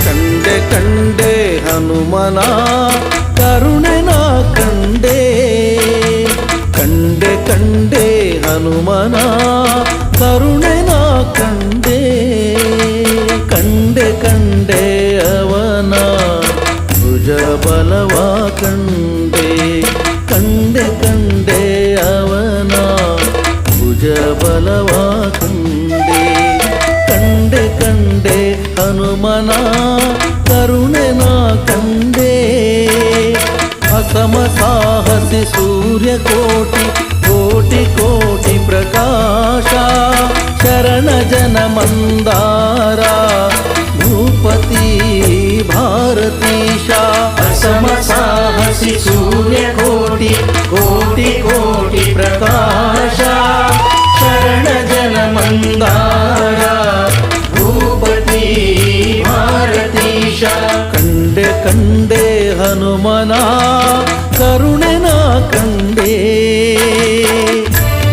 ಕಂಡೆ ಕಂಡೆ ಹನುಮನ ಕರುಣೆ ನಾ ಕಂಡೆ ಕಂಡೆ ಕಂಡೆ ಹನುಮನ ಕರುಣೆ ನಾ ಕಂಡೆ ಕಂಡೆ ಕಂಡೆ ಅವನ ಭುಜ ಬಲವ ಕಂಡೆ ಕಂಡೆ ಕಂಡೆ ಅವನ ಭುಜ ಬಲವ ಕಂಡೆ ಕಂಡೆ ಕಂಡೆ ಹನುಮನ ಕರುಣೆ ನಾ ಕಂಡೆ ಅಸಮ ಸಾಹಸಿ ಸೂರ್ಯ ಕೋಟಿ ಕೋಟಿ ಕೋಟಿ ಪ್ರಕಾಶ ಶರಣ ಜನ ಮಂದಾರ ಭೂಪತಿ ಭಾರತೀಶ ಅಸಮ ಸಾಹಸಿ ಸೂರ್ಯ ಕೋಟಿ ಕೋಟಿ ಕೋಟಿ ಪ್ರಕಾಶ ಶರಣ ಜನ ಮಂದಾರ ಭೂಪತಿ ಭಾರತೀಶ ಕಂಡೆ ಕಂಡೆ ಹನುಮನ ಕರುಣೆ ನಾ ಕಂಡೆ